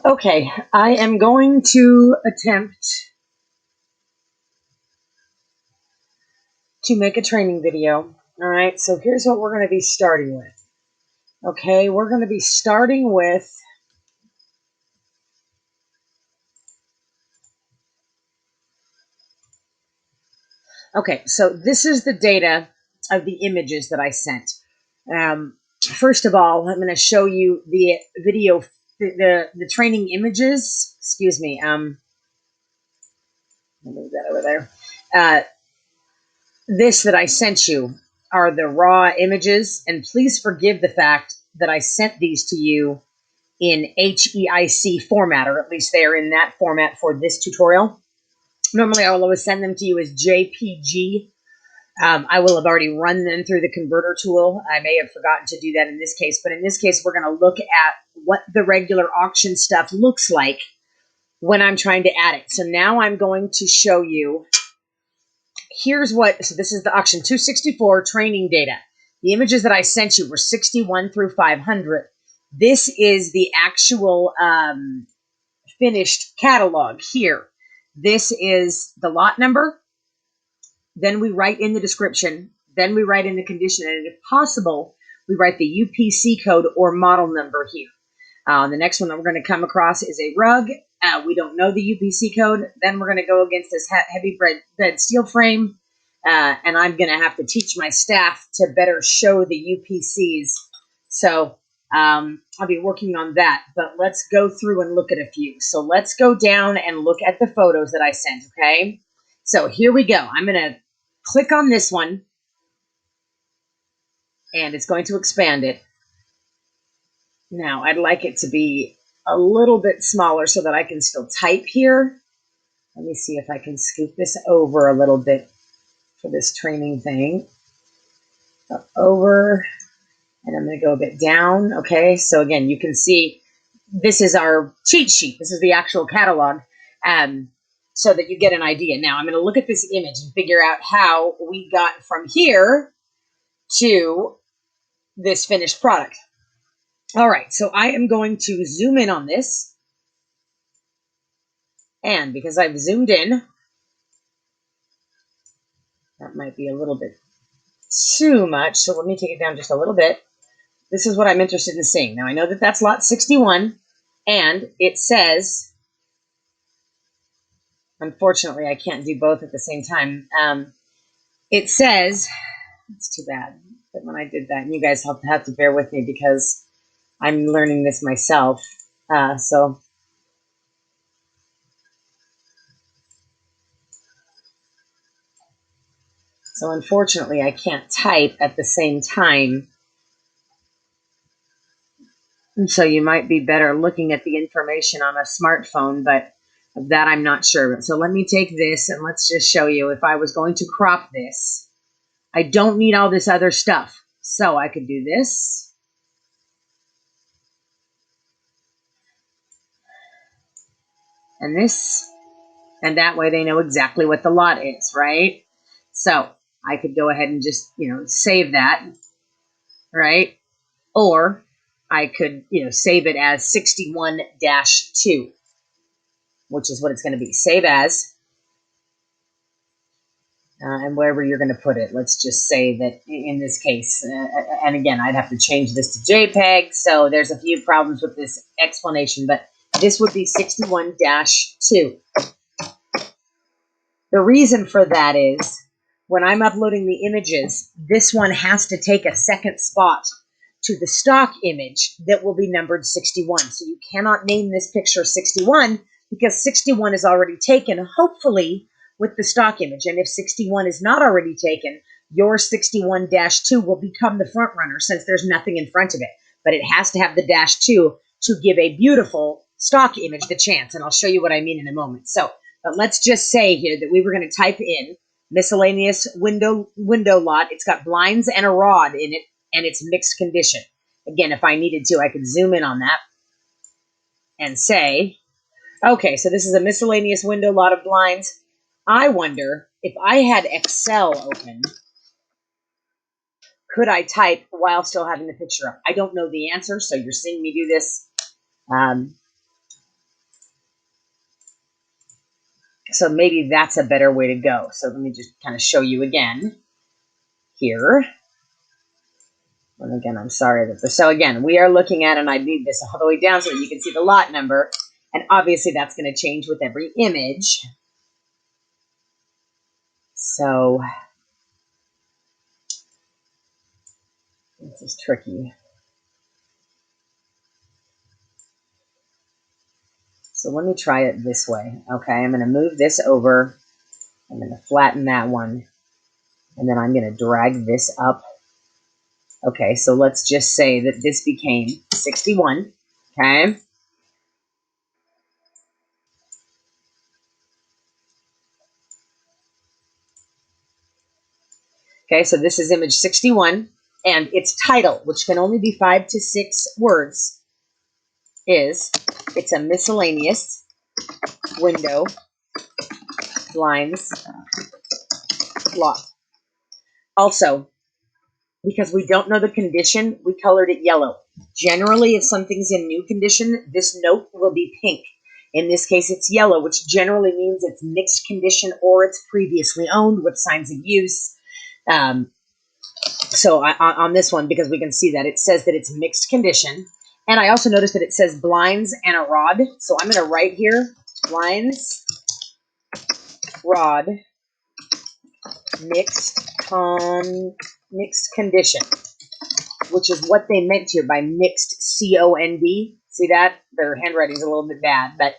Okay, I am going to attempt to make a training video. All right, so here's what we're going to be starting with. Okay, we're going to be starting with so this is the data of the images that I sent. First of all, I'm going to show you the video, the training images. Excuse me. I'll move that over there. This that I sent you are the raw images, and please forgive the fact that I sent these to you in HEIC format, or at least they are in that format for this tutorial. Normally, I will always send them to you as JPG. I will have already run them through the converter tool. I may have forgotten to do that in this case, but in this case, we're going to look at what the regular auction stuff looks like when I'm trying to add it. So now I'm going to show you, so this is the auction 264 training data. The images that I sent you were 61 through 500. This is the actual finished catalog here. This is the lot number. Then we write in the description. Then we write in the condition. And if possible, we write the UPC code or model number here. The next one that we're going to come across is a rug. We don't know the UPC code. Then we're going to go against this heavy bed steel frame. And I'm going to have to teach my staff to better show the UPCs. So I'll be working on that. But let's go through and look at a few. So let's go down and look at the photos that I sent, okay? So here we go. I'm going to click on this one. And it's going to expand it. Now, I'd like it to be a little bit smaller so that I can still type here. Let me see if I can scoop this over a little bit for this training thing. Up over, and I'm going to go a bit down. Okay, so again, you can see this is our cheat sheet. This is the actual catalog, so that you get an idea. Now, I'm going to look at this image and figure out how we got from here to this finished product. All right, so I am going to zoom in on this. And because I've zoomed in, that might be a little bit too much. So let me take it down just a little bit. This is what I'm interested in seeing. Now, I know that that's lot 61, and it says, unfortunately, I can't do both at the same time. It says, it's too bad that when I did that, and you guys have to bear with me because I'm learning this myself. So unfortunately, I can't type at the same time. And so you might be better looking at the information on a smartphone, but of that I'm not sure. So let me take this and let's just show you if I was going to crop this. I don't need all this other stuff. So I could do this. And this. And that way they know exactly what the lot is, right? So I could go ahead and just, save that, right? Or I could, save it as 61-2, which is what it's going to be. Save as. And wherever you're going to put it. Let's just say that in this case, and again, I'd have to change this to JPEG, so there's a few problems with this explanation, but this would be 61-2. The reason for that is when I'm uploading the images, this one has to take a second spot to the stock image that will be numbered 61. So you cannot name this picture 61 because 61 is already taken, hopefully, with the stock image. And if 61 is not already taken, your 61-2 will become the front runner since there's nothing in front of it. But it has to have the -2 to give a beautiful stock image the chance. And I'll show you what I mean in a moment. So, but let's just say here that we were going to type in miscellaneous window lot. It's got blinds and a rod in it, and it's mixed condition. Again, if I needed to, I could zoom in on that and say, okay, so this is a miscellaneous window lot of blinds. I wonder if I had Excel open, could I type while still having the picture up? I don't know the answer, so you're seeing me do this So maybe that's a better way to go. So let me just kind of show you again here. And again, I'm sorry that so again, we are looking at, and I need this all the way down so that you can see the lot number. And obviously that's going to change with every image. So this is tricky. So let me try it this way. Okay, I'm going to move this over. I'm going to flatten that one. And then I'm going to drag this up. Okay, so let's just say that this became 61. Okay. Okay, so this is image 61. And its title, which can only be 5 to 6 words, is it's a miscellaneous window blinds lot. Also, because we don't know the condition, we colored it yellow. Generally, if something's in new condition, this note will be pink. In this case, it's yellow, which generally means it's mixed condition or it's previously owned with signs of use. So on this one, because we can see that, it says that it's mixed condition. And I also noticed that it says blinds and a rod. So I'm going to write here, blinds, rod, mixed condition, which is what they meant here by mixed, C-O-N-D. See that? Their handwriting's a little bit bad, but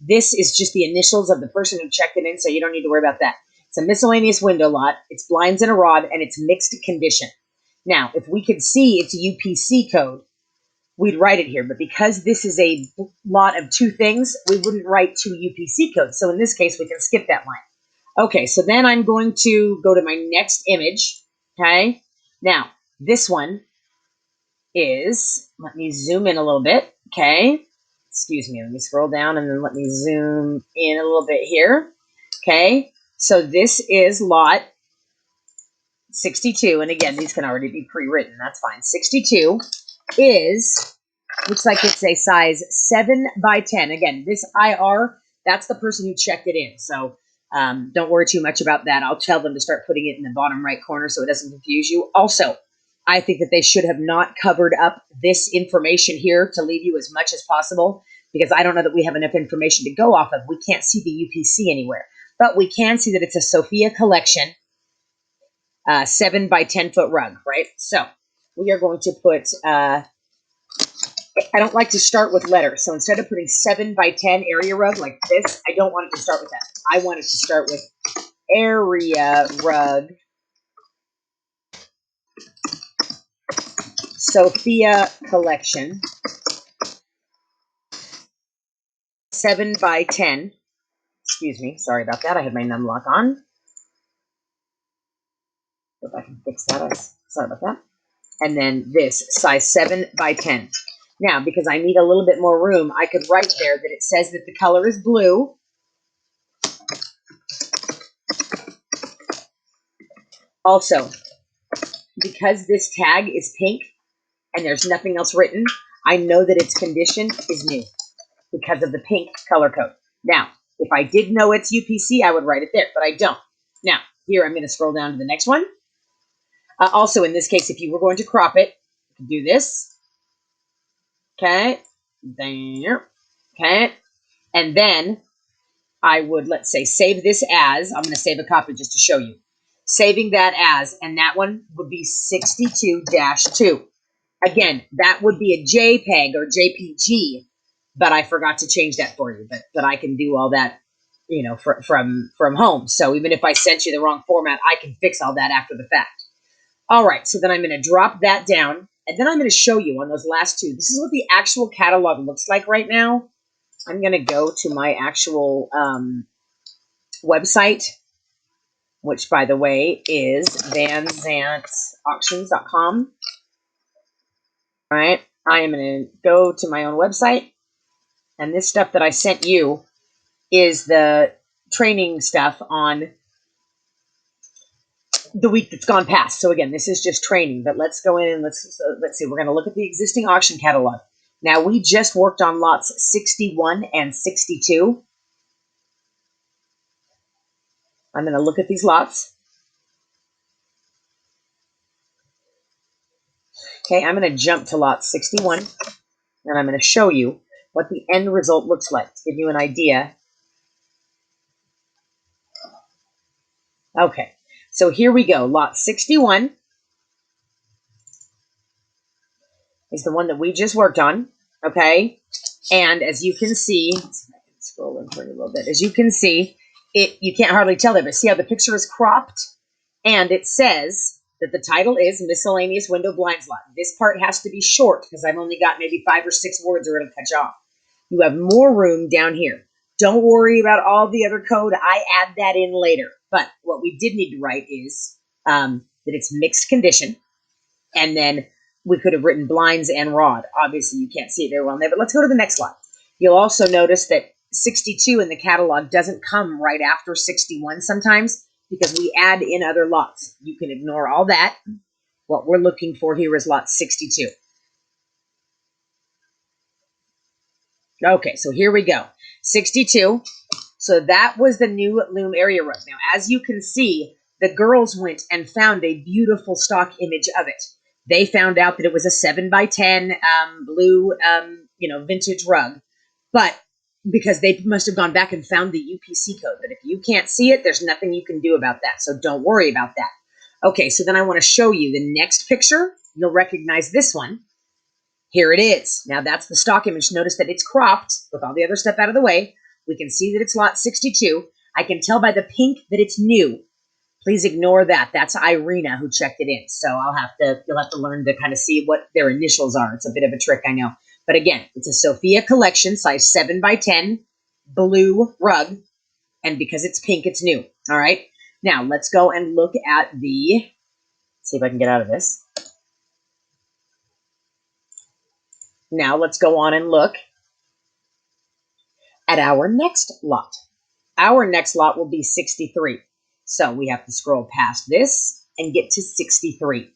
this is just the initials of the person who checked it in, so you don't need to worry about that. It's a miscellaneous window lot. It's blinds and a rod, and it's mixed condition. Now, if we could see its UPC code, we'd write it here. But because this is a lot of two things, we wouldn't write two UPC codes. So in this case, we can skip that line. Okay, so then I'm going to go to my next image. Okay, now this one is, let me zoom in a little bit. Okay, excuse me, let me scroll down and then let me zoom in a little bit here. Okay, so this is lot 62, and again, these can already be pre-written, that's fine. 62 is, looks like it's a size 7 by 10. Again, this IR, that's the person who checked it in, so don't worry too much about that. I'll tell them to start putting it in the bottom right corner so it doesn't confuse you. Also, I think that they should have not covered up this information here to leave you as much as possible, because I don't know that we have enough information to go off of. We can't see the UPC anywhere, but we can see that it's a Sophia collection 7 by 10 foot rug, right? So we are going to put, I don't like to start with letters. So instead of putting 7 by 10 area rug like this, I don't want it to start with that. I want it to start with area rug Sophia collection 7 by 10. Excuse me. Sorry about that. I had my num lock on. If I can fix that. Sorry about that. And then this, size 7 by 10. Now, because I need a little bit more room, I could write there that it says that the color is blue. Also, because this tag is pink and there's nothing else written, I know that its condition is new because of the pink color code. Now, if I did know its UPC, I would write it there, but I don't. Now, here I'm going to scroll down to the next one. Also, in this case, if you were going to crop it, you can do this. Okay. There. Okay. And then I would, let's say, save this as, I'm going to save a copy just to show you. Saving that as, and that one would be 62-2. Again, that would be a JPEG or JPG, but I forgot to change that for you. But I can do all that, you know, from home. So even if I sent you the wrong format, I can fix all that after the fact. All right, so then I'm going to drop that down, and then I'm going to show you on those last two. This is what the actual catalog looks like right now. I'm going to go to my actual website, which, by the way, is vanzantauctions.com. All right, I am going to go to my own website, and this stuff that I sent you is the training stuff on the week that's gone past. So again, this is just training, but let's go in and let's see. We're going to look at the existing auction catalog. Now, we just worked on lots 61 and 62. I'm going to look at these lots. Okay, I'm going to jump to lot 61, and I'm going to show you what the end result looks like to give you an idea. Okay, so here we go. Lot 61 is the one that we just worked on, okay? And as you can see, let's see if I can scroll in for you a little bit. As you can see, you can't hardly tell there, but see how the picture is cropped? And it says that the title is Miscellaneous Window Blinds Lot. This part has to be short because I've only got maybe 5 or 6 words or it'll catch off. You have more room down here. Don't worry about all the other code. I add that in later. But what we did need to write is that it's mixed condition. And then we could have written blinds and rod. Obviously, you can't see it very well in there, but let's go to the next slide. You'll also notice that 62 in the catalog doesn't come right after 61 sometimes because we add in other lots. You can ignore all that. What we're looking for here is lot 62. Okay, so here we go. 62. So that was the new loom area rug. Now, as you can see, the girls went and found a beautiful stock image of it. They found out that it was a 7x10 blue, vintage rug. But because they must have gone back and found the UPC code. But if you can't see it, there's nothing you can do about that. So don't worry about that. Okay, so then I want to show you the next picture. You'll recognize this one. Here it is. Now that's the stock image. Notice that it's cropped with all the other stuff out of the way. We can see that it's lot 62. I can tell by the pink that it's new. Please ignore that. That's Irina who checked it in. So you'll have to learn to kind of see what their initials are. It's a bit of a trick, I know. But again, it's a Sophia collection, size 7x10, blue rug. And because it's pink, it's new. All right. Now let's go and look at see if I can get out of this. Now let's go on and look at our next lot. Our next lot will be 63. So we have to scroll past this and get to 63.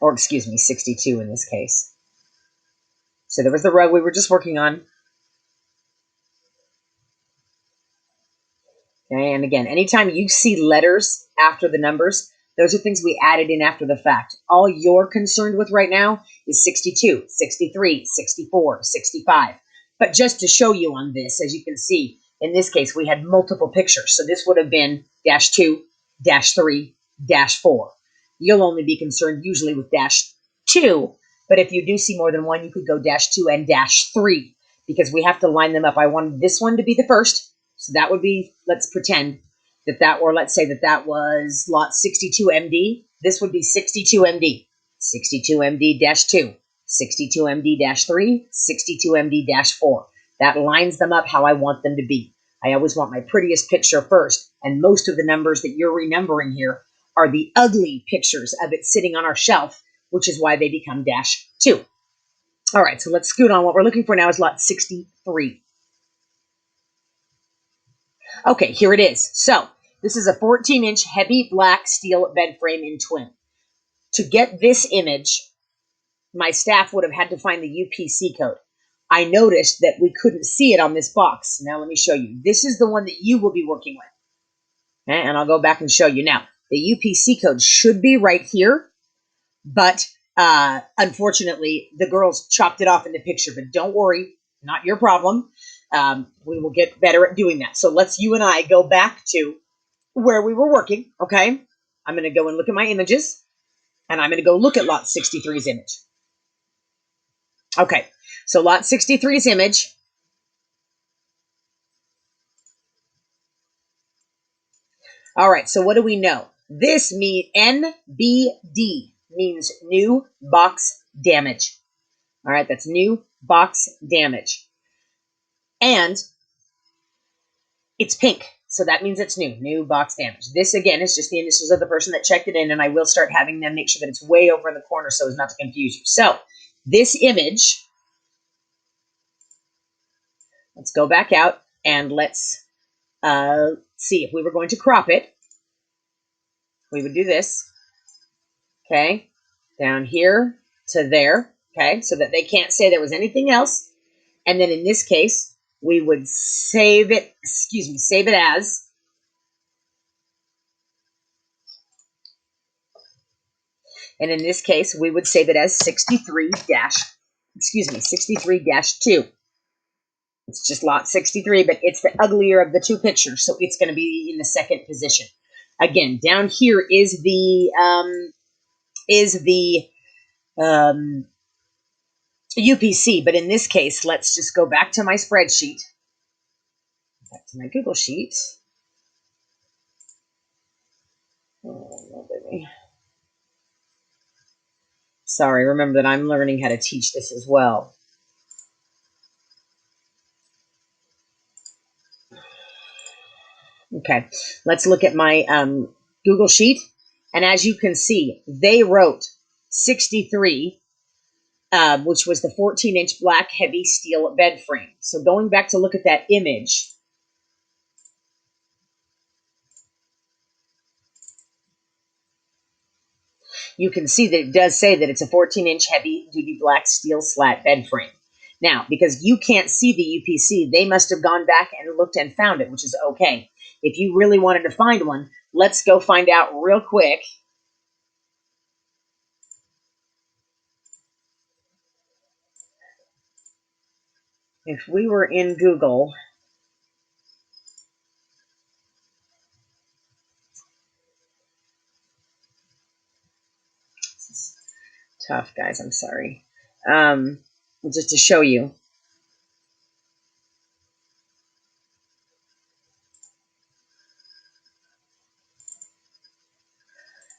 Or excuse me, 62 in this case. So there was the rug we were just working on. Okay, and again, anytime you see letters after the numbers, those are things we added in after the fact. All you're concerned with right now is 62, 63, 64, 65. But just to show you on this, as you can see, in this case, we had multiple pictures. So this would have been -2, -3, -4. You'll only be concerned usually with -2. But if you do see more than one, you could go -2 and -3 because we have to line them up. I wanted this one to be the first. So that would be, let's pretend let's say that was lot 62 MD. This would be 62 MD, 62 MD-2, 62 MD-3, 62 MD-4. That lines them up how I want them to be. I always want my prettiest picture first, and most of the numbers that you're renumbering here are the ugly pictures of it sitting on our shelf, which is why they become -2. All right, so let's scoot on. What we're looking for now is lot 63. Okay, here it is. So this is a 14-inch heavy black steel bed frame in twin. To get this image, my staff would have had to find the UPC code. I noticed that we couldn't see it on this box. Now let me show you. This is the one that you will be working with. Okay, and I'll go back and show you. Now, the UPC code should be right here, but unfortunately, the girls chopped it off in the picture. But don't worry, not your problem. We will get better at doing that. So let's you and I go back to where we were working, okay? I'm going to go and look at my images, and I'm going to go look at lot 63's image. Okay, so lot 63's image. All right, so what do we know? This NBD means new box damage. All right, that's new box damage. And it's pink, so that means it's new box damage. This, again, is just the initials of the person that checked it in, and I will start having them make sure that it's way over in the corner so as not to confuse you. So this image, let's go back out and let's see if we were going to crop it. We would do this, okay, down here to there, okay, so that they can't say there was anything else. And then in this case, we would save it as And in this case, we would save it as 63-2. It's just lot 63, but it's the uglier of the two pictures, so it's going to be in the second position. Again, down here is the UPC, but in this case, let's just go back to my spreadsheet, back to my Google sheet. Oh, baby. Sorry, remember that I'm learning how to teach this as well. Okay, let's look at my Google sheet. And as you can see, they wrote 63, which was the 14-inch black heavy steel bed frame. So going back to look at that image, you can see that it does say that it's a 14-inch heavy-duty black steel slat bed frame. Now, because you can't see the UPC, they must have gone back and looked and found it, which is okay. If you really wanted to find one, let's go find out real quick. If we were in Google, this is tough, guys, I'm sorry. Just to show you.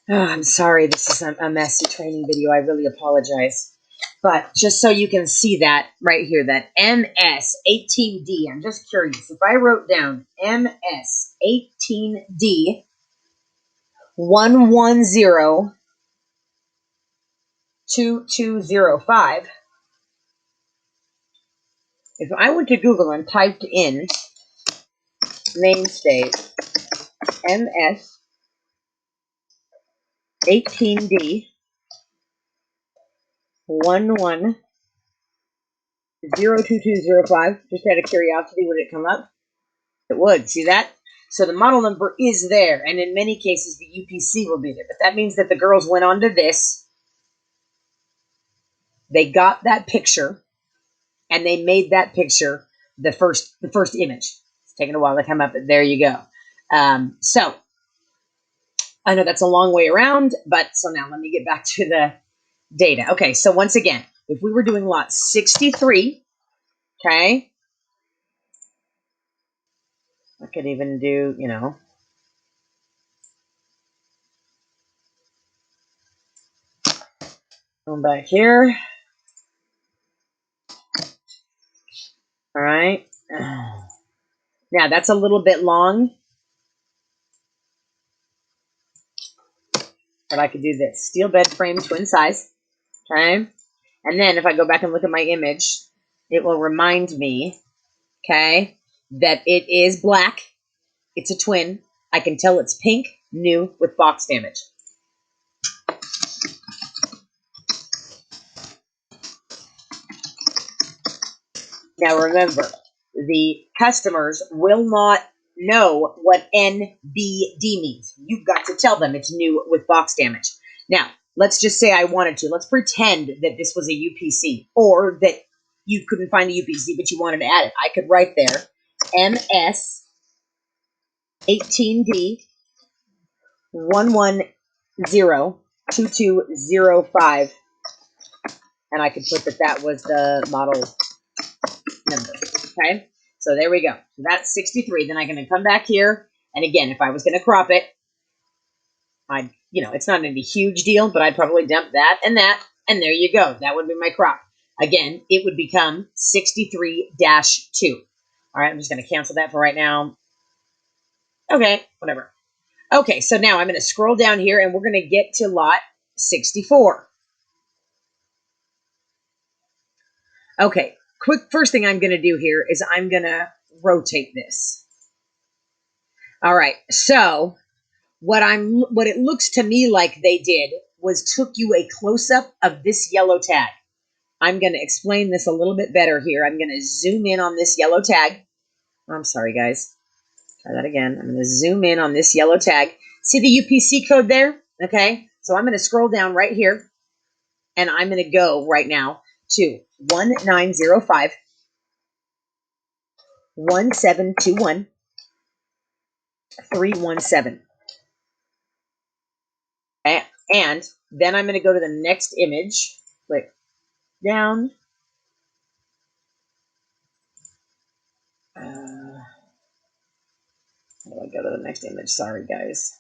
Oh, I'm sorry, this is a messy training video. I really apologize. But just so you can see that right here, that MS18D, I'm just curious. If I wrote down MS18D 1102205, if I went to Google and typed in mainstays MS18D 1102205, just out of curiosity, would it come up? It would. See that? So the model number is there, and in many cases the UPC will be there. But that means that the girls went on to this, they got that picture, and they made that picture the first image. It's taken a while to come up, but there you go. So I know that's a long way around, but so now let me get back to the data. Okay, so once again, if we were doing lot 63, okay, I could even do, going back here. All right. Now that's a little bit long, but I could do this. Steel bed frame, twin size. Okay. And then if I go back and look at my image, it will remind me, okay, that it is black. It's a twin. I can tell it's pink, new, with box damage. Now remember, the customers will not know what NBD means. You've got to tell them it's new with box damage. Now, let's just say I wanted to. Let's pretend that this was a UPC, or that you couldn't find a UPC, but you wanted to add it. I could write there MS 18D 1102205, and I could put that was the model number. Okay, so there we go. So that's 63. Then I'm going to come back here, and again, if I was going to crop it, I'd, it's not any huge deal, but I'd probably dump that, and there you go. That would be my crop. Again, it would become 63-2. All right, I'm just going to cancel that for right now. Okay, whatever. Okay, so now I'm going to scroll down here, and we're going to get to lot 64. Okay, quick first thing I'm going to do here is I'm going to rotate this. All right, so what it looks to me like they did was took you a close-up of this yellow tag. I'm going to explain this a little bit better here. I'm going to zoom in on this yellow tag. I'm sorry, guys. Try that again. I'm going to zoom in on this yellow tag. See the UPC code there? Okay. So I'm going to scroll down right here, and I'm going to go right now to 1905 1721 317. And then I'm going to go to the next image, click down. How do I go to the next image? Sorry, guys.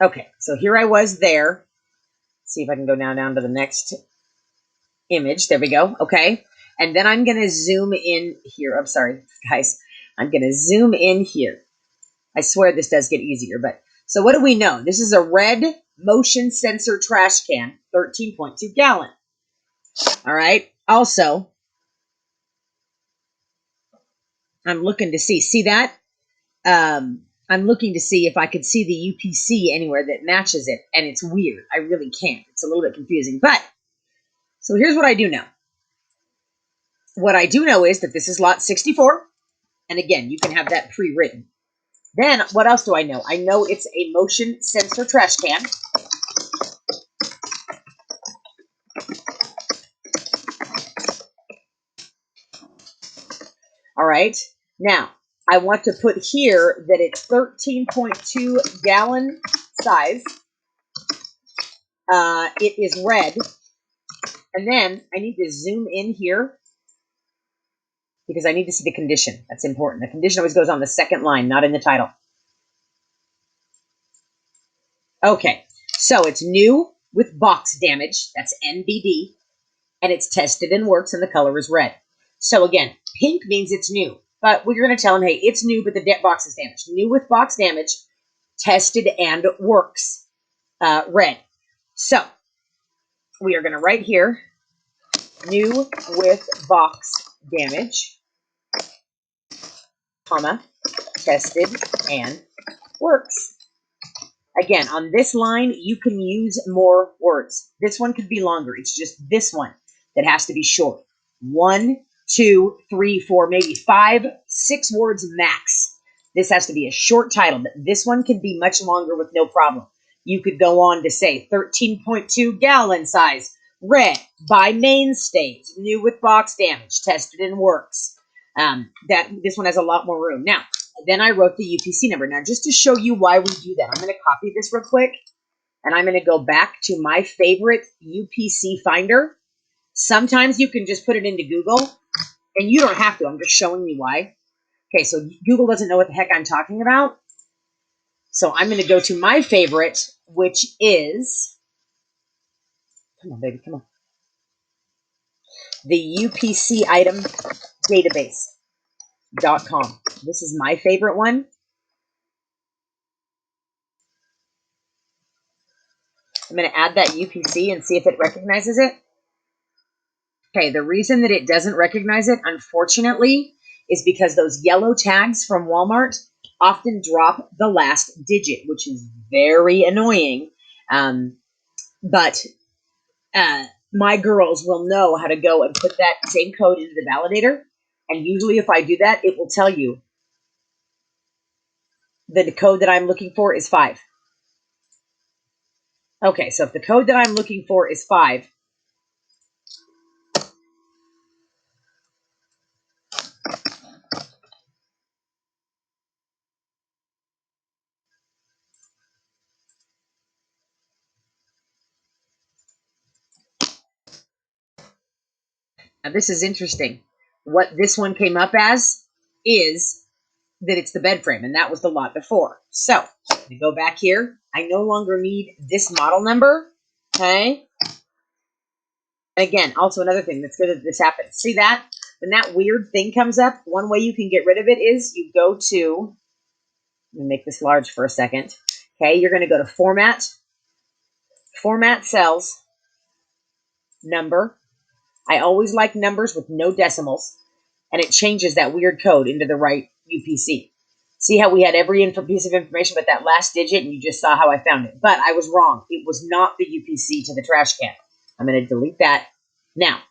Okay, so here I was there. See if I can go now down to the next image. There we go. Okay. And then I'm going to zoom in here. I'm sorry, guys. I'm going to zoom in here. I swear this does get easier. But so what do we know? This is a red motion sensor trash can, 13.2 gallon. All right. Also, I'm looking to see that? I'm looking to see if I could see the UPC anywhere that matches it. And it's weird. I really can't. It's a little bit confusing. But so here's what I do know. What I do know is that this is lot 64. And again, you can have that pre-written. Then, what else do I know? I know it's a motion sensor trash can. All right. Now, I want to put here that it's 13.2 gallon size. It is red. And then I need to zoom in here because I need to see the condition. That's important. The condition always goes on the second line, not in the title. Okay. So it's new with box damage. That's NBD. And it's tested and works, and the color is red. So again, pink means it's new. But we're going to tell them, hey, it's new, but the box is damaged. New with box damage, tested and works, red. So we are going to write here, new with box damage, comma, tested and works. Again, on this line, you can use more words. This one could be longer. It's just this one that has to be short. 1, 2, 3, 4, maybe 5, 6 words max. This has to be a short title, but this one can be much longer with no problem. You could go on to say 13.2 gallon size, red, by mainstays, new with box damage, tested and works. This one has a lot more room. Now, then I wrote the UPC number. Now, just to show you why we do that, I'm going to copy this real quick, and I'm going to go back to my favorite UPC finder. Sometimes you can just put it into Google, and you don't have to. I'm just showing you why. Okay, so Google doesn't know what the heck I'm talking about. So I'm going to go to my favorite, which is, come on, baby, come on, the UPC item database.com. This is my favorite one. I'm going to add that UPC and see if it recognizes it. Okay, the reason that it doesn't recognize it, unfortunately, is because those yellow tags from Walmart often drop the last digit, which is very annoying. But my girls will know how to go and put that same code into the validator. And usually if I do that, it will tell you that the code that I'm looking for is 5. Okay, so if the code that I'm looking for is 5, now this is interesting. What this one came up as is that it's the bed frame, and that was the lot before. So, we go back here. I no longer need this model number, okay? Again, also another thing that's good that this happens. See that? When that weird thing comes up, one way you can get rid of it is you go to, let me make this large for a second, okay? You're going to go to Format, Format Cells, Number. I always like numbers with no decimals, and it changes that weird code into the right UPC. See how we had every piece of information but that last digit, and you just saw how I found it. But I was wrong. It was not the UPC to the trash can. I'm going to delete that. Now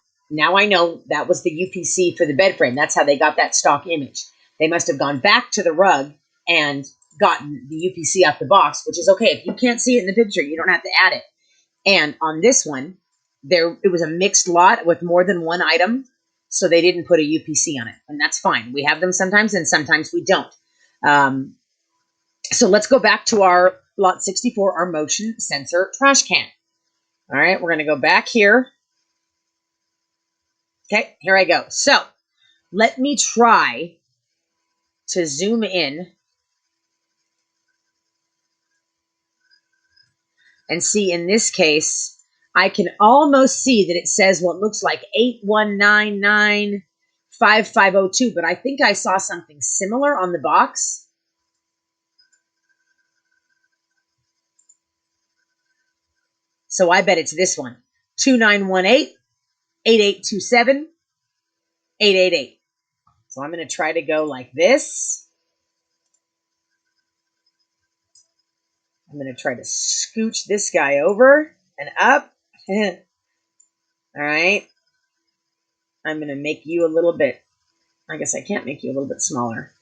I know that was the UPC for the bed frame. That's how they got that stock image. They must have gone back to the rug and gotten the UPC out the box, which is okay. If you can't see it in the picture, you don't have to add it. And on this one, it was a mixed lot with more than one item, so they didn't put a UPC on it, and that's fine. We have them sometimes, and sometimes we don't. So let's go back to our lot 64, our motion sensor trash can. All right, we're going to go back here. Okay, here I go. So let me try to zoom in and see. In this case, I can almost see that it says what looks like 81995502, but I think I saw something similar on the box. So I bet it's this one, 2918-8827-888. So I'm going to try to go like this. I'm going to try to scooch this guy over and up. All right. I'm going to make you a little bit, I guess I can't make you a little bit smaller.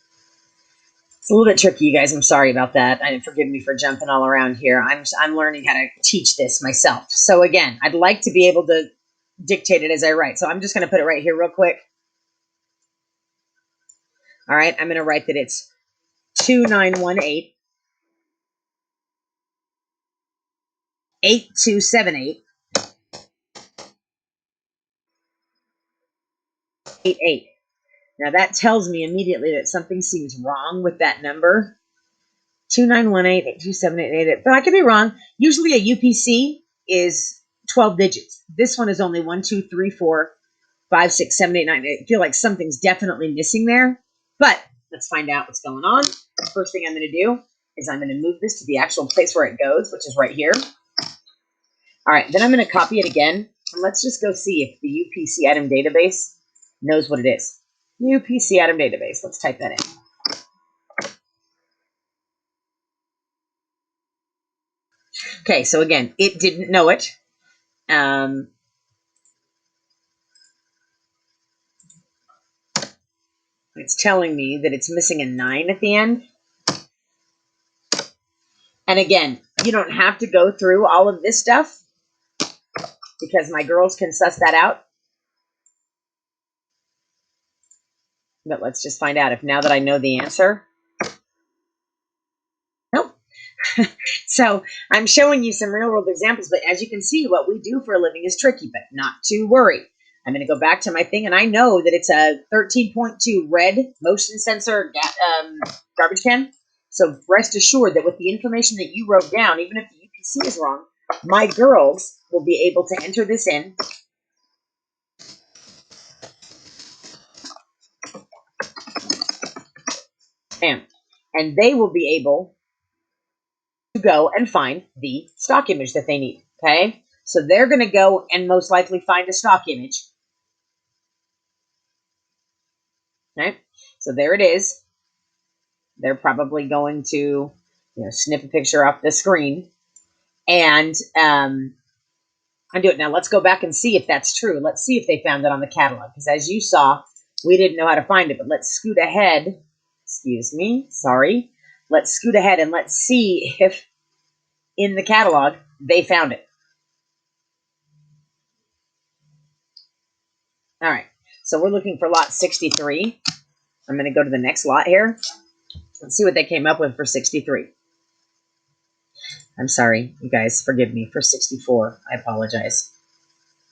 It's a little bit tricky, you guys. I'm sorry about that. And forgive me for jumping all around here. I'm learning how to teach this myself. So again, I'd like to be able to dictate it as I write. So I'm just going to put it right here real quick. All right. I'm going to write that it's 2918 8278 88. Now that tells me immediately that something seems wrong with that number. 2918-827888. But I could be wrong. Usually a UPC is 12 digits. This one is only 1, 2, 3, 4, 5, 6, 7, 8, 9. I feel like something's definitely missing there. But let's find out what's going on. The first thing I'm going to do is I'm going to move this to the actual place where it goes, which is right here. All right, then I'm going to copy it again. And let's just go see if the UPC item database knows what it is. UPC item database. Let's type that in. Okay, so again, it didn't know it. It's telling me that it's missing a 9 at the end. And again, you don't have to go through all of this stuff because my girls can suss that out. But let's just find out if now that I know the answer. Nope. So I'm showing you some real world examples, but as you can see, what we do for a living is tricky, but not to worry. I'm going to go back to my thing, and I know that it's a 13.2 red motion sensor garbage can. So rest assured that with the information that you wrote down, even if the UPC is wrong, my girls will be able to enter this in. And they will be able to go and find the stock image that they need. Okay? So they're going to go and most likely find a stock image. Okay? So there it is. They're probably going to, snip a picture off the screen and do it. Now let's go back and see if that's true. Let's see if they found it on the catalog, because as you saw, we didn't know how to find it. But let's scoot ahead. Excuse me. Sorry. Let's scoot ahead and let's see if in the catalog they found it. All right. So we're looking for lot 63. I'm going to go to the next lot here. Let's see what they came up with for 63. I'm sorry, you guys, forgive me, for 64. I apologize.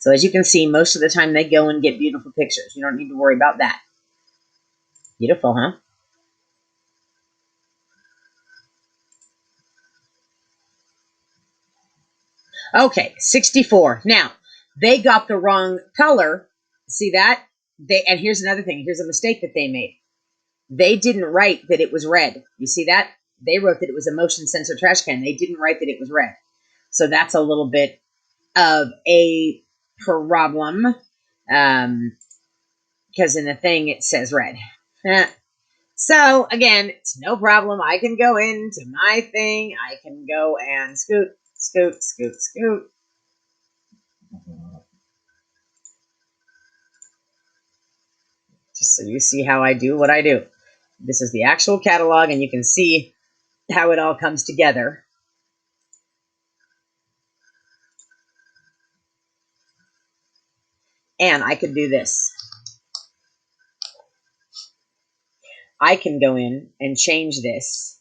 So as you can see, most of the time they go and get beautiful pictures. You don't need to worry about that. Beautiful, huh? Okay, 64. Now, they got the wrong color. See that? And here's another thing. Here's a mistake that they made. They didn't write that it was red. You see that? They wrote that it was a motion sensor trash can. They didn't write that it was red. So that's a little bit of a problem, because in the thing it says red. So again, it's no problem. I can go into my thing. I can go and scoot, scoot, scoot, scoot. Just so you see how I do what I do. This is the actual catalog, and you can see how it all comes together. And I can do this. I can go in and change this.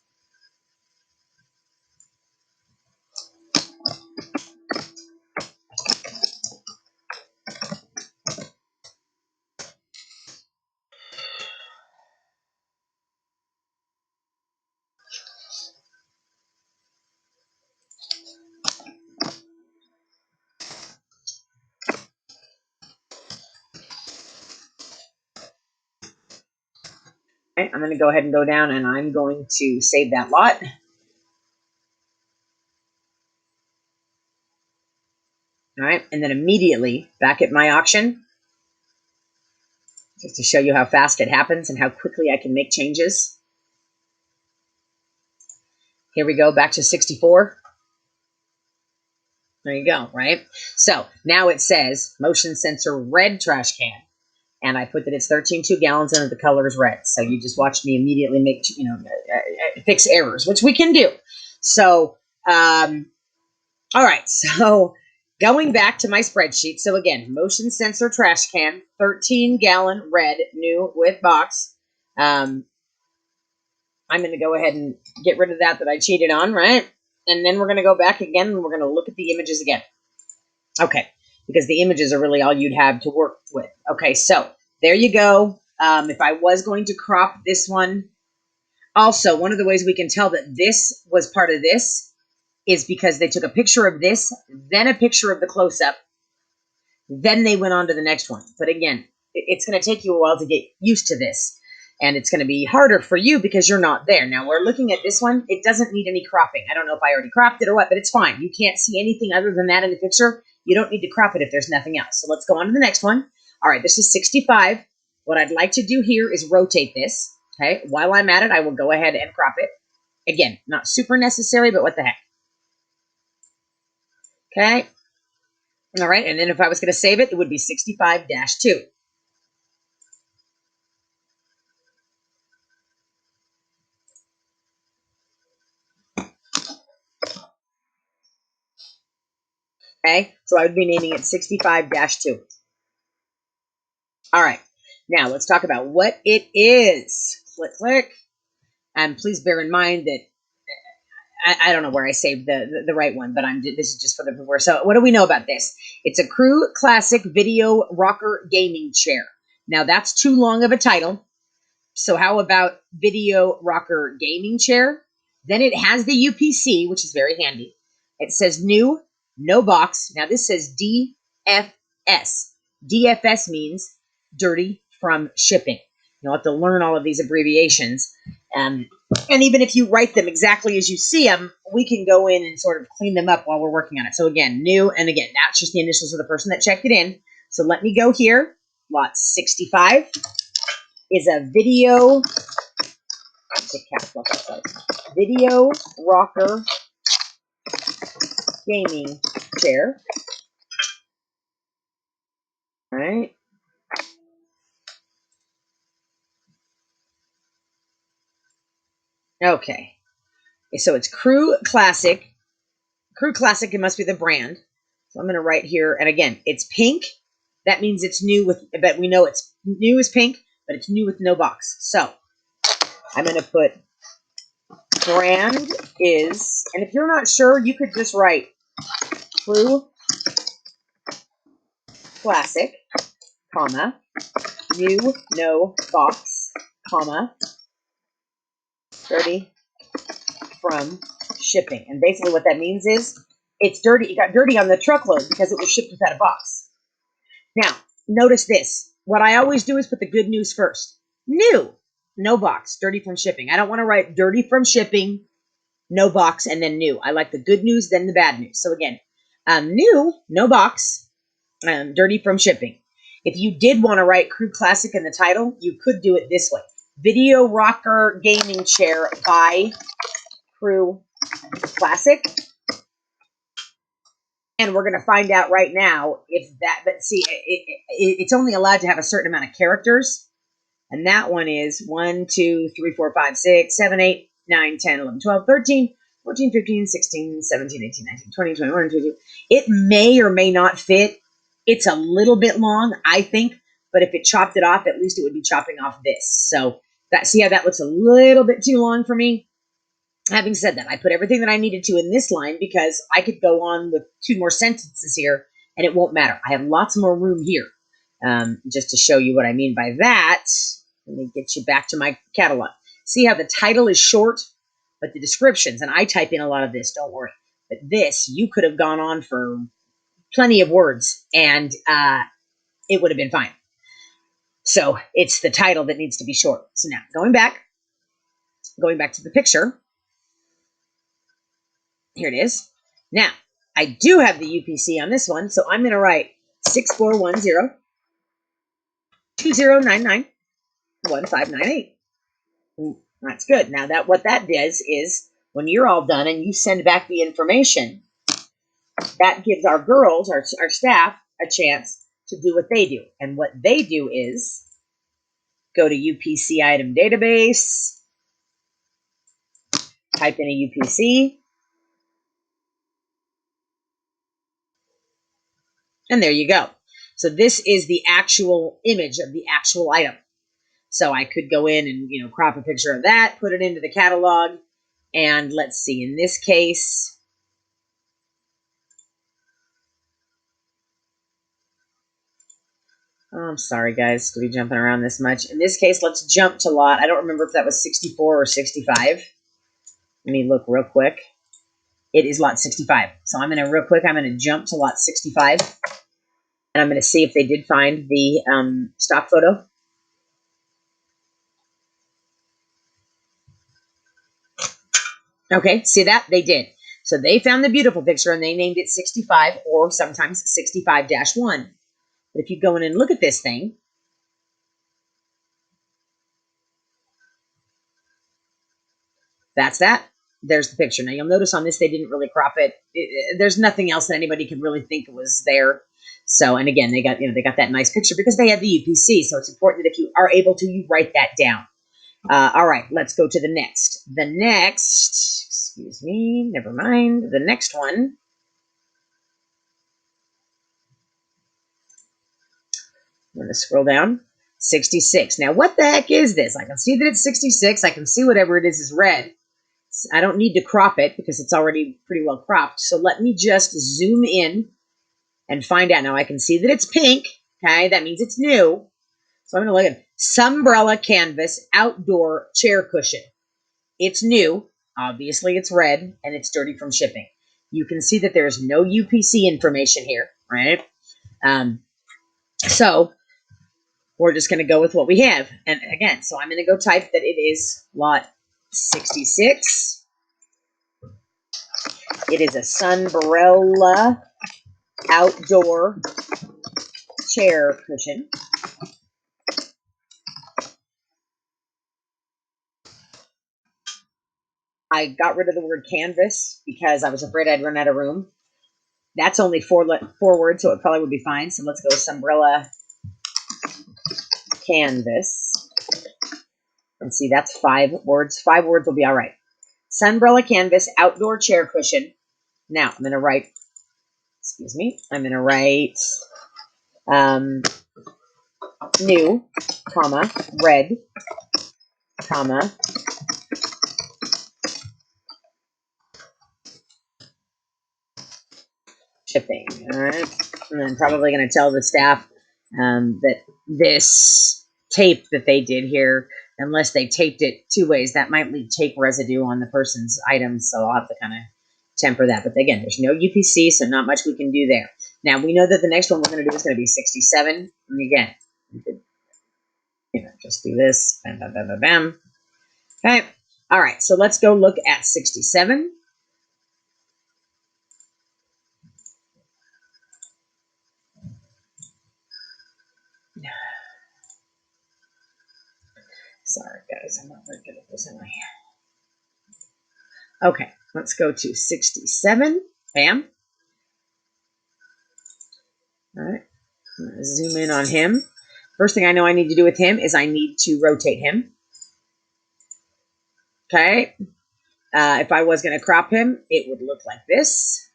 Okay, I'm going to go ahead and go down and I'm going to save that lot. All right, and then immediately back at my auction, just to show you how fast it happens and how quickly I can make changes. Here we go, back to 64. There you go, right? So now it says motion sensor red trash can. And I put that it's 13.2 gallons and the color is red. So you just watched me immediately make, fix errors, which we can do. So, all right. So going back to my spreadsheet. So again, motion sensor trash can, 13-gallon red, new with box. I'm going to go ahead and get rid of that I cheated on, right? And then we're going to go back again and we're going to look at the images again. Okay, because the images are really all you'd have to work with. Okay, so there you go. If I was going to crop this one, also, one of the ways we can tell that this was part of this is because they took a picture of this, then a picture of the close-up, then they went on to the next one. But again, it's going to take you a while to get used to this. And it's going to be harder for you because you're not there. Now, we're looking at this one. It doesn't need any cropping. I don't know if I already cropped it or what, but it's fine. You can't see anything other than that in the picture. You don't need to crop it if there's nothing else. So let's go on to the next one. All right, this is 65. What I'd like to do here is rotate this. Okay, while I'm at it, I will go ahead and crop it. Again, not super necessary, but what the heck. Okay. All right, and then if I was going to save it, it would be 65-2. Okay, so I would be naming it 65-2. All right, now let's talk about what it is. Click, click. And please bear in mind that I don't know where I saved the right one, but this is just for the before. So what do we know about this? It's a Crew Classic Video Rocker Gaming Chair. Now that's too long of a title. So how about Video Rocker Gaming Chair? Then it has the UPC, which is very handy. It says new, no box. Now this says DFS. DFS means dirty from shipping. You'll have to learn all of these abbreviations. And even if you write them exactly as you see them, we can go in and sort of clean them up while we're working on it. So again, new, and again, that's just the initials of the person that checked it in. So let me go here. Lot 65 is a video rocker gaming chair. All right. Okay. So it's Crew Classic. Crew Classic, it must be the brand. So I'm going to write here, and again, it's pink. That means it's new but we know it's new is pink, but it's new with no box. So I'm going to put brand is, and if you're not sure, you could just write Crew Classic, comma, new, no box, comma, 30 from shipping. And basically what that means is it's dirty. It got dirty on the truckload because it was shipped without a box. Now, notice this. What I always do is put the good news first. New, no box, dirty from shipping. I don't want to write dirty from shipping, no box, and then new. I like the good news, then the bad news. So again, new, no box, dirty from shipping. If you did want to write Crew Classic in the title, you could do it this way. Video Rocker Gaming Chair by Crew Classic. And we're going to find out right now if that, but see, it's only allowed to have a certain amount of characters. And that one is 1, 2, 3, 4, 5, 6, 7, 8, 9, 10, 11, 12, 13, 14, 15, 16, 17, 18, 19, 20, 21, 22. It may or may not fit. It's a little bit long, I think, but if it chopped it off, at least it would be chopping off this. So that, see how that looks a little bit too long for me? Having said that, I put everything that I needed to in this line because I could go on with 2 more sentences here and it won't matter. I have lots more room here. Just to show you what I mean by that, let me get you back to my catalog. See how the title is short, but the descriptions, and I type in a lot of this, don't worry. But this, you could have gone on for plenty of words and it would have been fine. So it's the title that needs to be short. So now going back to the picture. Here it is. Now, I do have the UPC on this one, so I'm going to write 6410 2099 1598. That's good. Now, that what that does is when you're all done and you send back the information, that gives our girls, our staff, a chance to do what they do. And what they do is go to UPC item database, type in a UPC, and there you go. So this is the actual image of the actual item. So I could go in and, crop a picture of that, put it into the catalog, and let's see, in this case, oh, I'm sorry, guys, to be jumping around this much. In this case, let's jump to lot. I don't remember if that was 64 or 65. Let me look real quick. It is lot 65. So I'm going to jump to lot 65, and I'm going to see if they did find the stock photo. Okay, see that? They did. So they found the beautiful picture, and they named it 65, or sometimes 65-1. But if you go in and look at this thing, that's that. There's the picture. Now, you'll notice on this, they didn't really crop it. There's nothing else that anybody could really think was there. So, and again, they got that nice picture because they had the UPC. So it's important that if you are able to, you write that down. All right, let's go to the next. The next, excuse me, never mind. The next one. I'm going to scroll down. 66. Now, what the heck is this? I can see that it's 66. I can see whatever it is red. I don't need to crop it because it's already pretty well cropped. So let me just zoom in and find out. Now I can see that it's pink. Okay, that means it's new. So I'm going to look at Sunbrella Canvas Outdoor Chair Cushion. It's new. Obviously, it's red and it's dirty from shipping. You can see that there's no UPC information here, right? So we're just going to go with what we have. And again, so I'm going to go type that it is lot 66. It is a Sunbrella Outdoor Chair Cushion. I got rid of the word canvas because I was afraid I'd run out of room. That's only four words, so it probably would be fine. So let's go with Sunbrella Canvas. And see, that's 5 words. 5 words will be all right. Sunbrella Canvas Outdoor Chair Cushion. Now, I'm going to write, new, comma, red, comma, shipping. All right. And I'm probably going to tell the staff that this tape that they did here, unless they taped it 2 ways, that might leave tape residue on the person's items. So I'll have to kind of temper that. But again, there's no UPC, so not much we can do there. Now, we know that the next one we're going to do is going to be 67. And again, we could, just do this. Bam, bam, bam, bam, bam. Okay. All right. So let's go look at 67. Sorry, guys. I'm not very good at this, am I? Okay. Let's go to 67. Bam. All right. I'm going to zoom in on him. First thing I know I need to do with him is I need to rotate him. Okay. If I was going to crop him, it would look like this.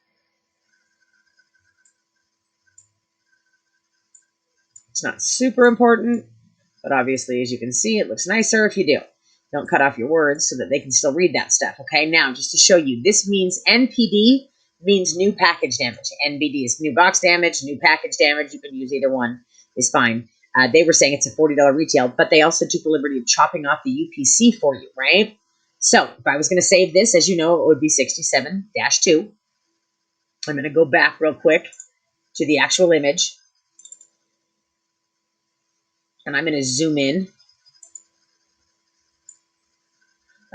It's not super important, but obviously, as you can see, it looks nicer if you do. Don't cut off your words so that they can still read that stuff. Okay, now just to show you, this means NPD means new package damage. NBD is new box damage, new package damage. You can use either one, is fine. They were saying it's a $40 retail, but they also took the liberty of chopping off the UPC for you, right? So if I was going to save this, as you know, it would be 67-2. I'm going to go back real quick to the actual image, and I'm going to zoom in,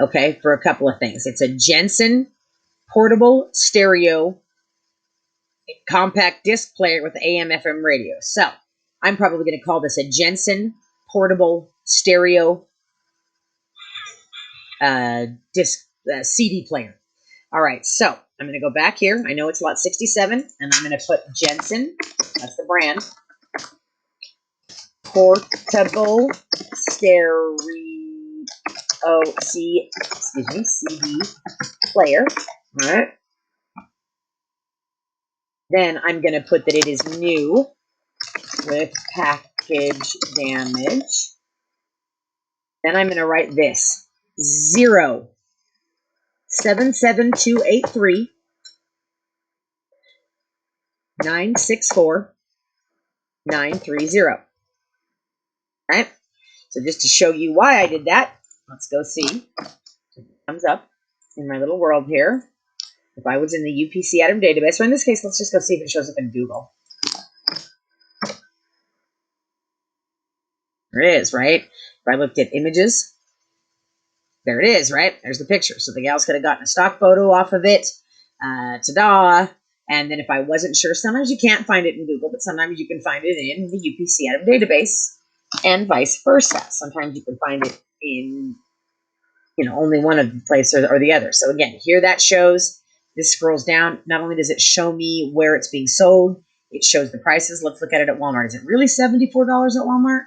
okay, for a couple of things. It's a Jensen portable stereo compact disc player with AM/FM radio. So I'm probably going to call this a Jensen portable stereo disc CD player. All right, so I'm going to go back here. I know it's lot 67, and I'm going to put Jensen, that's the brand, portable stereo CD player. All right. Then I'm going to put that it is new with package damage. Then I'm going to write this 077283 964 930. All right. So just to show you why I did that, let's go see. Thumbs up in my little world here. If I was in the UPC item database, or in this case, let's just go see if it shows up in Google. There it is, right? If I looked at images, there it is, right? There's the picture. So the gals could have gotten a stock photo off of it. Ta-da! And then if I wasn't sure, sometimes you can't find it in Google, but sometimes you can find it in the UPC item database, and vice versa. Sometimes you can find it in, only one of the places or the other. So again, here that shows. This scrolls down. Not only does it show me where it's being sold, it shows the prices. Let's look at it at Walmart. Is it really $74 at Walmart?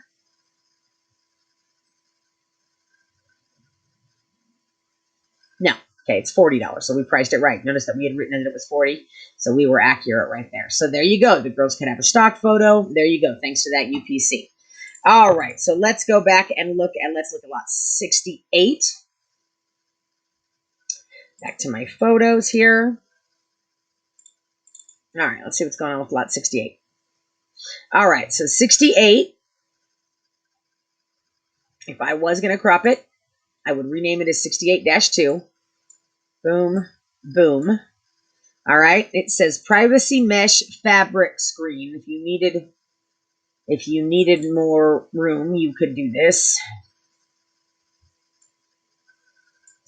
No. Okay, it's $40. So we priced it right. Notice that we had written that it was 40, so we were accurate right there. So there you go. The girls could have a stock photo. There you go, thanks to that UPC. All right, so let's go back and let's look at lot 68. Back to my photos here. All right, let's see what's going on with lot 68. All right, so 68, if I was going to crop it, I would rename it as 68-2. Boom, boom. All right, it says privacy mesh fabric screen. If you needed more room, you could do this.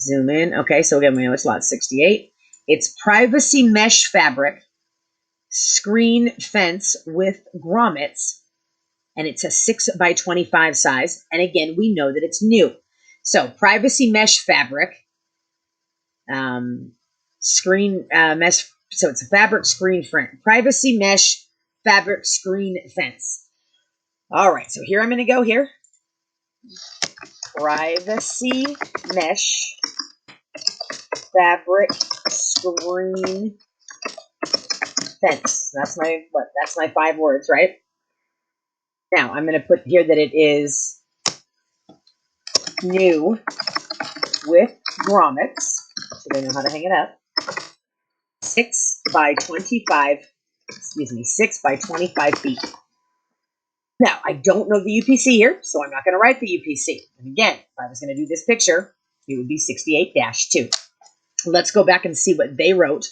Zoom in. Okay, so again, we know it's lot 68. It's privacy mesh fabric screen fence with grommets, and it's a 6x25 size. And again, we know that it's new. So privacy mesh fabric, screen mesh. So it's a fabric screen front. Privacy mesh fabric screen fence. All right, so here I'm going to go here. Privacy mesh fabric screen fence. That's my 5 words, right? Now I'm going to put here that it is new with grommets, so they know how to hang it up. 6x25 feet. Now, I don't know the UPC here, so I'm not going to write the UPC. And again, if I was going to do this picture, it would be 68-2. Let's go back and see what they wrote,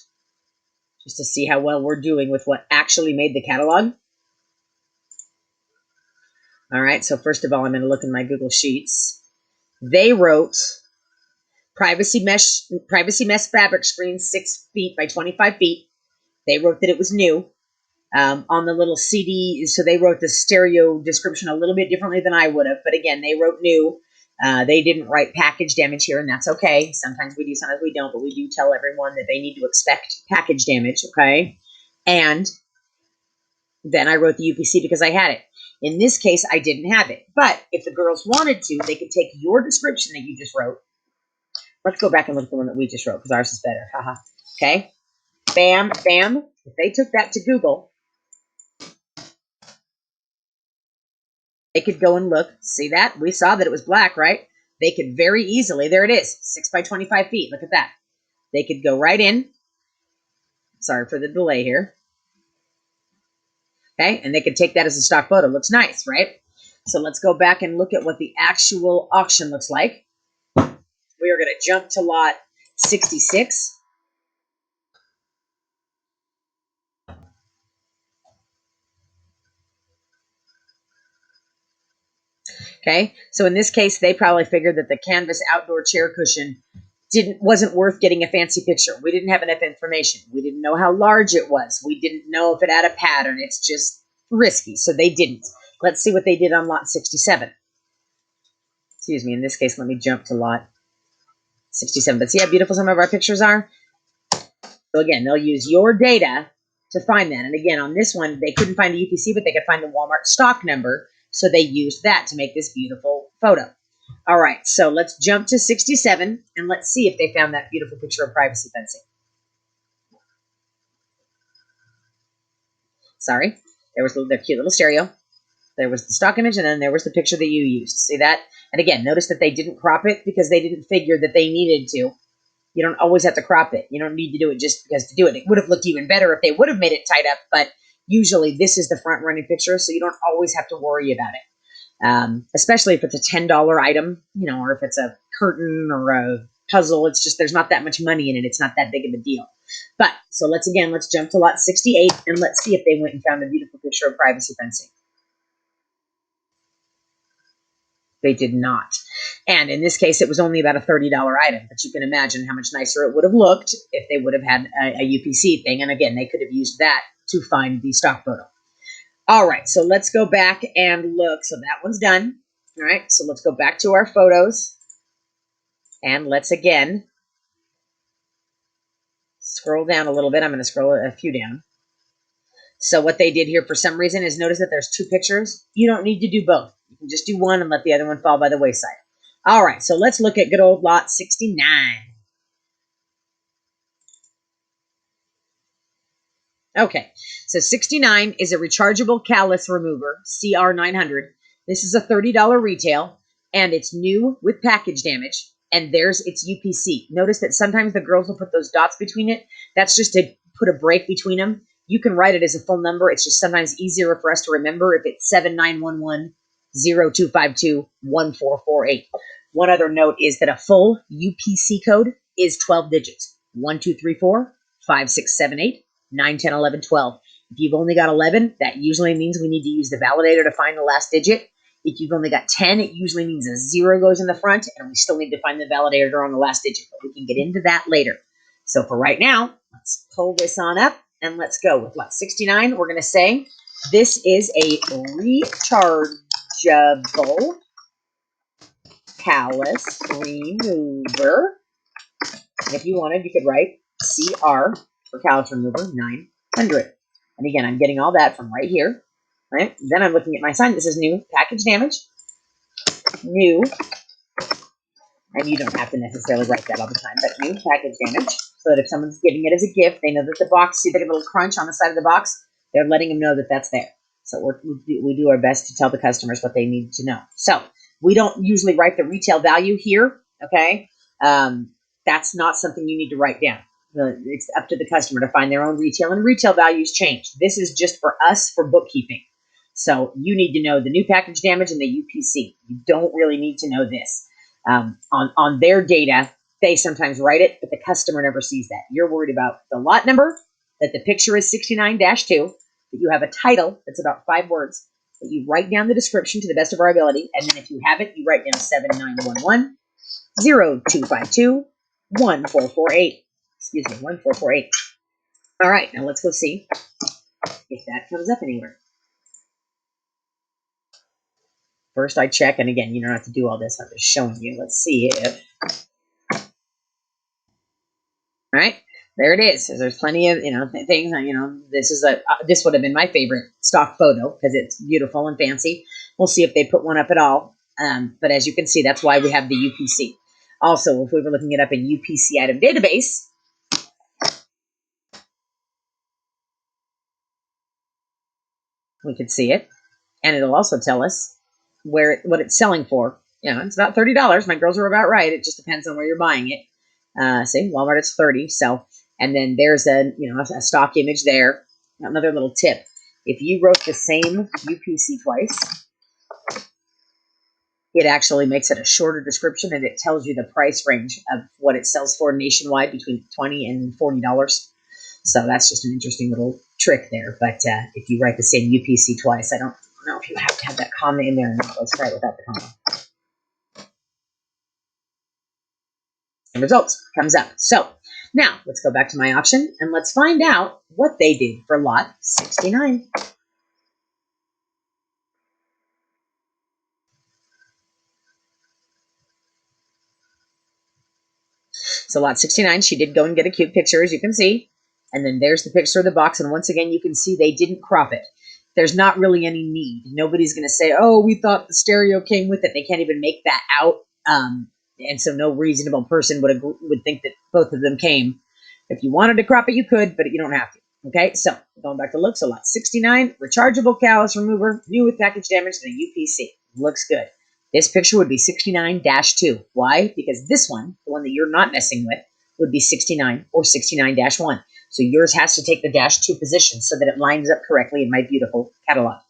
just to see how well we're doing with what actually made the catalog. All right, so first of all, I'm going to look in my Google Sheets. They wrote privacy mesh fabric screen 6 feet by 25 feet. They wrote that it was new. On the little CD, so they wrote the stereo description a little bit differently than I would have, but again, they wrote new. They didn't write package damage here, and that's okay. Sometimes we do, sometimes we don't, but we do tell everyone that they need to expect package damage, okay? And then I wrote the UPC because I had it. In this case, I didn't have it. But if the girls wanted to, they could take your description that you just wrote, Let's go back and look at the one that we just wrote because ours is better. Haha. Okay. Bam, bam. If they took that to Google, they could go and look. See that? We saw that it was black, right? They could very easily, there it is, 6 by 25 feet. Look at that. They could go right in. Sorry for the delay here. Okay, and they could take that as a stock photo. Looks nice, right? So let's go back and look at what the actual auction looks like. We are going to jump to lot 66. Okay, so in this case, they probably figured that the canvas outdoor chair cushion wasn't worth getting a fancy picture. We didn't have enough information. We didn't know how large it was. We didn't know if it had a pattern. It's just risky, so they didn't. Let's see what they did on lot 67. Excuse me, in this case, let me jump to lot 67. But see how beautiful some of our pictures are? So again, they'll use your data to find that. And again, on this one, they couldn't find the UPC, but they could find the Walmart stock number. So they used that to make this beautiful photo. All right, so let's jump to 67 and let's see if they found that beautiful picture of privacy fencing. Sorry, there was their cute little stereo. There was the stock image, and then there was the picture that you used. See that? And again, notice that they didn't crop it because they didn't figure that they needed to. You don't always have to crop it. You don't need to do it just because to do it. It would have looked even better if they would have made it tied up, but usually this is the front running picture, so you don't always have to worry about it. Especially if it's a $10 item, you know, or if it's a curtain or a puzzle. It's just there's not that much money in it. It's not that big of a deal. But so let's jump to lot 68 and let's see if they went and found a beautiful picture of privacy fencing. They did not. And in this case, it was only about a $30 item, but you can imagine how much nicer it would have looked if they would have had a UPC thing. And again, they could have used that to find the stock photo. All right, so let's go back and look. So that one's done. All right, so let's go back to our photos. And let's again scroll down a little bit. I'm going to scroll a few down. So what they did here for some reason is notice that there's 2 pictures. You don't need to do both. You can just do one and let the other one fall by the wayside. All right, so let's look at good old lot 69. Okay, so 69 is a rechargeable callus remover, CR900. This is a $30 retail, and it's new with package damage, and there's its UPC. Notice that sometimes the girls will put those dots between it. That's just to put a break between them. You can write it as a full number. It's just sometimes easier for us to remember if it's 7911-0252-1448. One other note is that a full UPC code is 12 digits. 1, 2, 3, 4, 5, 6, 7, 8, 9, 10, 11, 12. If you've only got 11, that usually means we need to use the validator to find the last digit. If you've only got 10, it usually means a 0 goes in the front, and we still need to find the validator on the last digit, but we can get into that later. So for right now, let's pull this on up, and let's go with lot 69. We're going to say this is a rechargeable callus remover. And if you wanted, you could write CR for callus remover 900. And again, I'm getting all that from right here. Right? Then I'm looking at my sign. This is new package damage. New. And you don't have to necessarily write that all the time, but new package damage. So that if someone's giving it as a gift, they know that the box, see the little crunch on the side of the box? They're letting them know that that's there. So we do our best to tell the customers what they need to know. So we don't usually write the retail value here, okay? That's not something you need to write down. It's up to the customer to find their own retail, and retail values change. This is just for us for bookkeeping. So you need to know the new package damage and the UPC. You don't really need to know this. On their data, they sometimes write it, but the customer never sees that. You're worried about the lot number, that the picture is 69-2, that you have a title that's about 5 words, that you write down the description to the best of our ability, and then if you have it, you write down 7911-0252-1448. Excuse me, 1448. All right, now let's go see if that comes up anywhere. First, I check, and again, you don't have to do all this. I'm just showing you. Let's see if... All right, there it is. So there's plenty of, things. This would have been my favorite stock photo because it's beautiful and fancy. We'll see if they put one up at all. But as you can see, that's why we have the UPC. Also, if we were looking it up in UPC item database, we could see it, and it'll also tell us what it's selling for. It's about $30. My girls are about right. It just depends on where you're buying it. See, Walmart, it's 30. So, and then there's a stock image there. Another little tip: if you wrote the same UPC twice, it actually makes it a shorter description, and it tells you the price range of what it sells for nationwide between $20 and $40. So that's just an interesting little trick there. But if you write the same UPC twice, I don't know if you have to have that comma in there or not. Let's try it without the comma. And results comes up. So now let's go back to my auction and let's find out what they did for lot 69. So lot 69, she did go and get a cute picture, as you can see. And then there's the picture of the box. And once again, you can see they didn't crop it. There's not really any need. Nobody's going to say, oh, we thought the stereo came with it. They can't even make that out. And so no reasonable person would think that both of them came. If you wanted to crop it, you could, but you don't have to. Okay, so going back to look, so lot 69, rechargeable callus remover, new with package damage, and a UPC. Looks good. This picture would be 69-2. Why? Because this one, the one that you're not messing with, would be 69 or 69-1. So yours has to take the -2 position so that it lines up correctly in my beautiful catalog.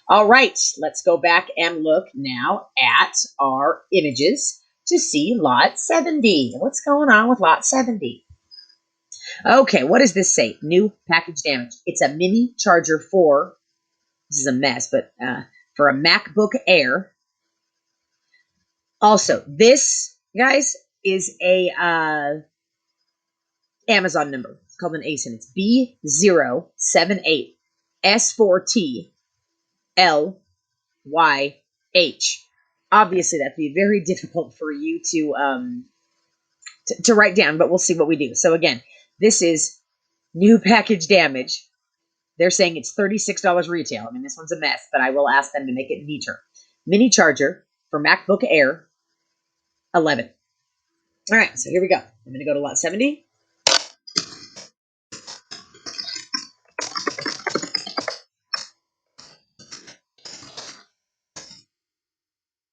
All right, let's go back and look now at our images to see lot 70. What's going on with lot 70? Okay, what does this say? New package damage. It's a mini charger for, this is a mess, but for a MacBook Air. Also, this, guys, is a Amazon number. It's called an ASIN. It's B078S4TLYH. Obviously, that'd be very difficult for you to write down, but we'll see what we do. So again, this is new package damage. They're saying it's $36 retail. I mean, this one's a mess, but I will ask them to make it neater. Mini charger for MacBook Air 11. All right, so here we go. I'm going to go to lot 70.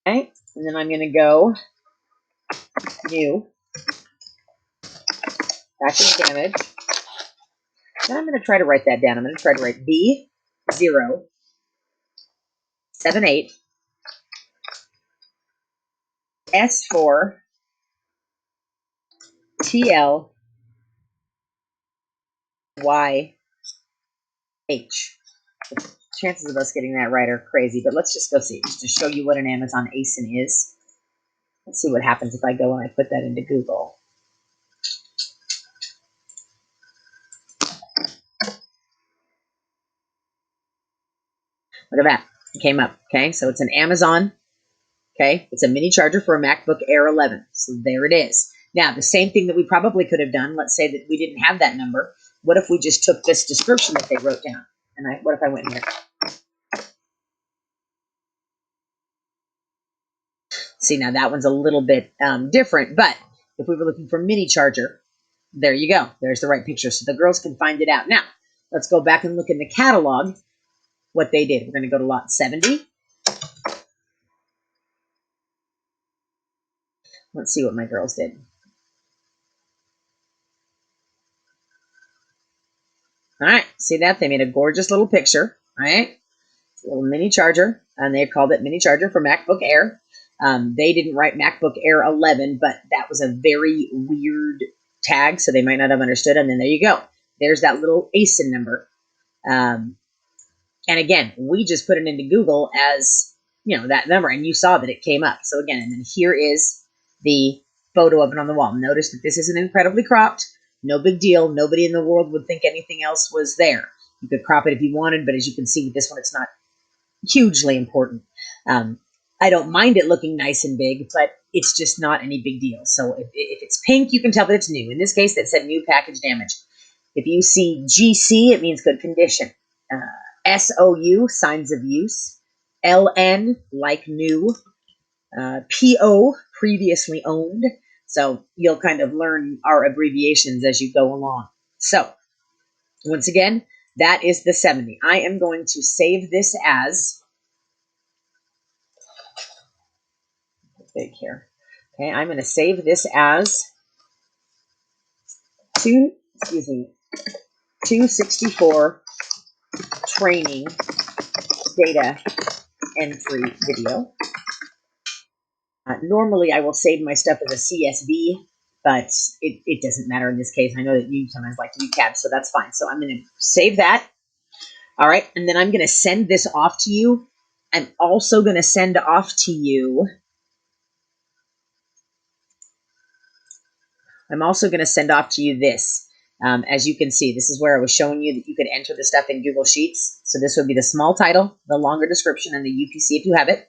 Okay, and then I'm going to go new package damage. Then I'm going to try to write that down. I'm going to try to write B078 S4 TLYH. Chances of us getting that right are crazy, but let's just go see, just to show you what an Amazon ASIN is. Let's see what happens if I go and I put that into Google. Look at that. It came up. Okay, so it's an Amazon. Okay, it's a mini charger for a MacBook Air 11. So there it is. Now, the same thing that we probably could have done, let's say that we didn't have that number. What if we just took this description that they wrote down? And what if I went here? See, now that one's a little bit different, but if we were looking for mini charger, there you go. There's the right picture, so the girls can find it out. Now, let's go back and look in the catalog what they did. We're going to go to lot 70. Let's see what my girls did. All right, see that? They made a gorgeous little picture, all right? It's a little mini charger, and they've called it mini charger for MacBook Air. They didn't write MacBook Air 11, but that was a very weird tag, so they might not have understood. And then there you go. There's that little ASIN number. And again, we just put it into Google as, that number, and you saw that it came up. So again, and then here is the photo of it on the wall. Notice that this isn't incredibly cropped. No big deal. Nobody in the world would think anything else was there. You could crop it if you wanted, but as you can see with this one, it's not hugely important. I don't mind it looking nice and big, but it's just not any big deal. So if it's pink, you can tell that it's new. In this case, that said new package damage. If you see GC, it means good condition. SOU, signs of use. LN, like new. PO, previously owned. So you'll kind of learn our abbreviations as you go along. So once again, that is the 70. I am going to save this as, big here. Okay, I'm going to save this as 264 training data entry video. Normally, I will save my stuff as a CSV, but it doesn't matter in this case. I know that you sometimes like to do CAD, so that's fine. So I'm going to save that. All right, and then I'm going to send this off to you. I'm also going to send off to you. This. As you can see, this is where I was showing you that you could enter the stuff in Google Sheets. So this would be the small title, the longer description, and the UPC if you have it,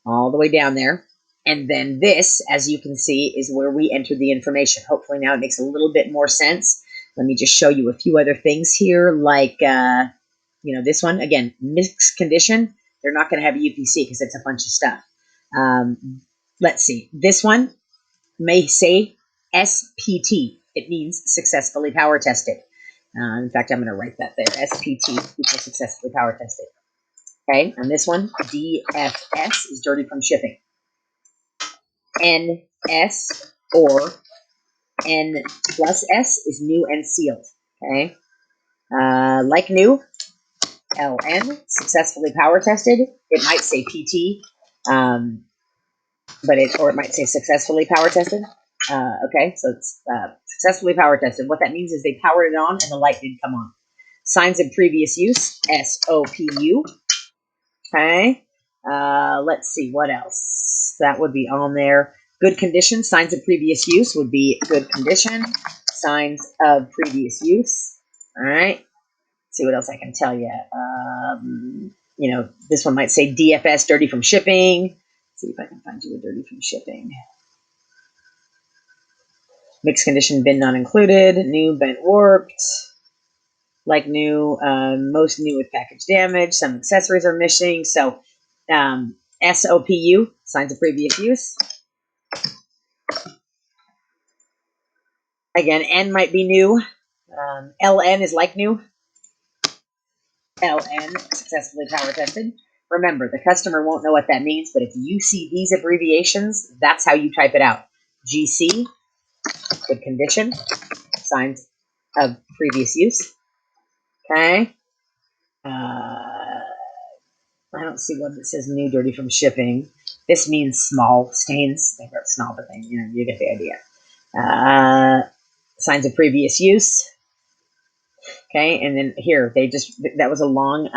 all the way down there. And then this, as you can see, is where we enter the information. Hopefully now it makes a little bit more sense. Let me just show you a few other things here, like, this one. Again, mixed condition. They're not going to have a UPC because it's a bunch of stuff. Let's see. This one may say SPT. It means successfully power tested. In fact, I'm going to write that there. SPT equals successfully power tested. Okay, and this one, DFS, is dirty from shipping. NS or N plus S is new and sealed. Okay, like new, LN, successfully power tested. It might say PT, or it might say successfully power tested. Okay, so it's successfully power tested. What that means is they powered it on and the light did come on. Signs of previous use, SOPU. Okay, let's see what else. That would be on there. Good condition, signs of previous use would be good condition, signs of previous use. All right, let's see what else I can tell you. This one might say DFS, dirty from shipping. Let's see if I can find you a dirty from shipping. Mixed condition, bin not included. New, bent, warped. Like new, most new with package damage. Some accessories are missing. So SOPU, signs of previous use. Again, N might be new. LN is like new. LN, successfully power tested. Remember, the customer won't know what that means, but if you see these abbreviations, that's how you type it out. GC, good condition, signs of previous use. Okay. I don't see one that says new, dirty from shipping. This means small stains. They wrote small, but you get the idea. Signs of previous use. Okay, and then here, that was a long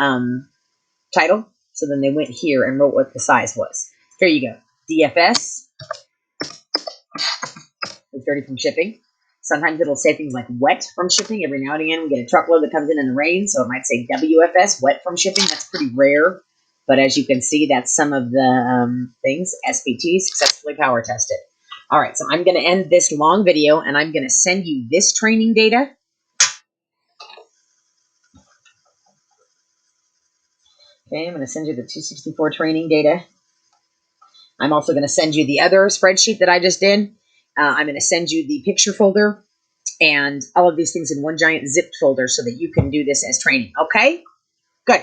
title, so then they went here and wrote what the size was. Here you go. DFS is dirty from shipping. Sometimes it'll say things like wet from shipping. Every now and again, we get a truckload that comes in the rain, so it might say WFS, wet from shipping. That's pretty rare, but as you can see, that's some of the things. SPT, successfully power tested. All right, so I'm going to end this long video, and I'm going to send you this training data. Okay, I'm going to send you the 264 training data. I'm also going to send you the other spreadsheet that I just did. I'm going to send you the picture folder and all of these things in one giant zipped folder so that you can do this as training. Okay? Good.